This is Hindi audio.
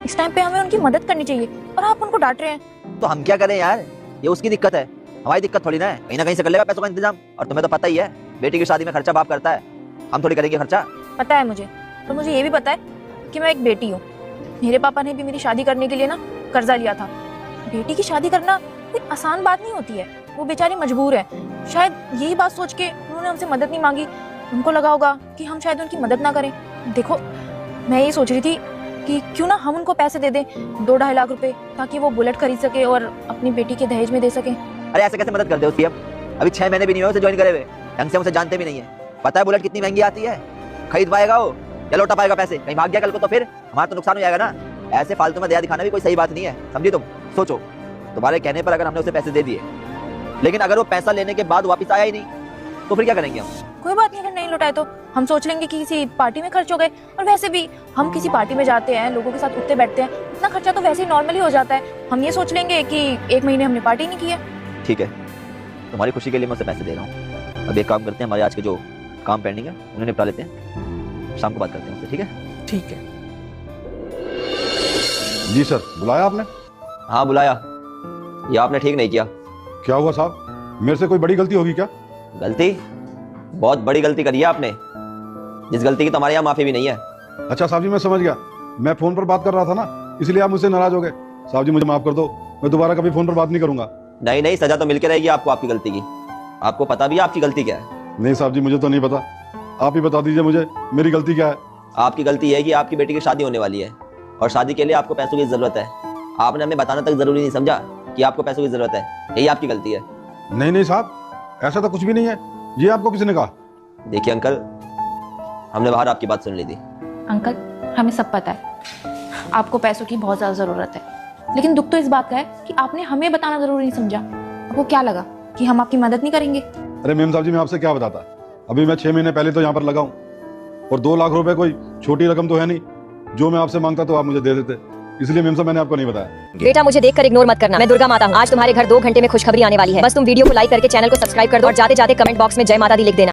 इस टाइम पे हमें उनकी मदद करनी चाहिए और आप उनको डांट रहे हैं। तो हम क्या करें यार, ये उसकी दिक्कत है, हमारी दिक्कत थोड़ी ना है। कहीं ना कहीं से कर लेगा पैसों का इंतजाम। और तुम्हें तो पता ही है, बेटी की शादी में खर्चा बाप करता है, हम थोड़ी करेंगे खर्चा। पता है मुझे, तो मुझे ये भी पता है कि मैं एक बेटी हूँ। मेरे पापा ने भी मेरी शादी करने के लिए ना कर्जा लिया था। बेटी की शादी करना कोई आसान बात नहीं होती है, वो बेचारी मजबूर है। शायद यही बात सोच के उन्होंने हमसे मदद नहीं मांगी। उनको लगा होगा कि हम शायद उनकी मदद ना करें। देखो, मैं ये सोच रही थी कि क्यों ना हम उनको पैसे दे दें, 2-2.5 लाख रुपए, ताकि वो बुलेट खरीद सके और अपनी बेटी के दहेज में दे सके। अरे ऐसे कैसे मदद कर दे उसकी? हम अभी 6 महीने भी नहीं हुए उसे ज्वाइन करे हुए, ढंग से उसे जानते भी नहीं है। पता है बुलेट कितनी महंगी आती है? खरीद पाएगा वो या लौटा पाएगा पैसे? कहीं भाग गया कल को तो फिर हमारा तो नुकसान हो जाएगा ना। ऐसे फालतू में दया दिखाना भी कोई सही बात नहीं है, समझी तुम? सोचो, तुम्हारे कहने पर अगर हमने उसे पैसे दे दिए, लेकिन अगर वो पैसा लेने के बाद वापस आया ही नहीं, तो फिर क्या करेंगे हम? कोई बात नहीं, अगर नहीं लौटाए तो हम सोच लेंगे कि किसी पार्टी में खर्च हो गए। और वैसे भी हम किसी पार्टी में जाते हैं, लोगों के साथ उठते बैठते हैं, इतना खर्चा तो वैसे ही नॉर्मली हो जाता है। हम ये सोच लेंगे कि 1 महीने हमने पार्टी नहीं की है। ठीक है, तुम्हारी खुशी के लिए मैं उसे पैसे दे रहा हूँ। अब एक काम करते हैं, हमारे आज के जो काम पेंडिंग है उन्हें निपटा लेते हैं, शाम को बात करते हैं उससे। ठीक है? ठीक है। जी सर, बुलाया आपने? हाँ बुलाया, ये आपने ठीक नहीं किया। क्या हुआ साहब, मेरे से कोई बड़ी गलती होगी क्या? गलती? बहुत बड़ी गलती करी है आपने, जिस गलती की तुम्हारे यहाँ माफी भी नहीं है। अच्छा साहब जी, मैं समझ गया। मैं फोन पर बात कर रहा था ना, इसलिए आप मुझसे नाराज हो गए। साहब जी मुझे माफ कर दो, मैं दोबारा कभी फोन पर बात नहीं करूंगा। नहीं नहीं, सजा तो मिलके रहेगी आपको आपकी गलती की। आपको पता भी है आपकी गलती क्या है? नहीं साहब जी, मुझे तो नहीं पता, आप ही बता दीजिए मुझे मेरी गलती क्या है। आपकी गलती है कि आपकी बेटी की शादी होने वाली है और शादी के लिए आपको पैसों की जरूरत है। आपने हमें बताना तक जरूरी नहीं समझा कि आपको पैसों की जरूरत है, यही आपकी गलती है। नहीं नहीं साहब, ऐसा तो कुछ भी नहीं है। ये आपको किसने कहा? देखिए अंकल, हमने बाहर आपकी बात सुन ली थी। अंकल, हमें सब पता है आपको पैसों की बहुत ज्यादा जरूरत है, लेकिन दुख तो इस बात का है कि आपने हमें बताना जरूरी नहीं समझा। आपको क्या लगा कि हम आपकी मदद नहीं करेंगे? अरे मेम साहब जी, मैं आपसे क्या बताता। अभी मैं 6 महीने पहले तो यहाँ पर लगा हूँ, और 2 लाख रुपए कोई छोटी रकम तो है नहीं। जो मैं आपसे मांगता तो आप मुझे दे देते, इसलिए मेम साहब मैंने आपको नहीं बताया। बेटा मुझे देखकर इग्नोर मत करना, मैं दुर्गा माता हूँ। आज तुम्हारे घर 2 घंटे में खुशखबरी आने वाली है। बस तुम वीडियो को लाइक करके चैनल को सब्सक्राइब कर दो और जाते जाते कमेंट बॉक्स में जय माता दी लिख देना।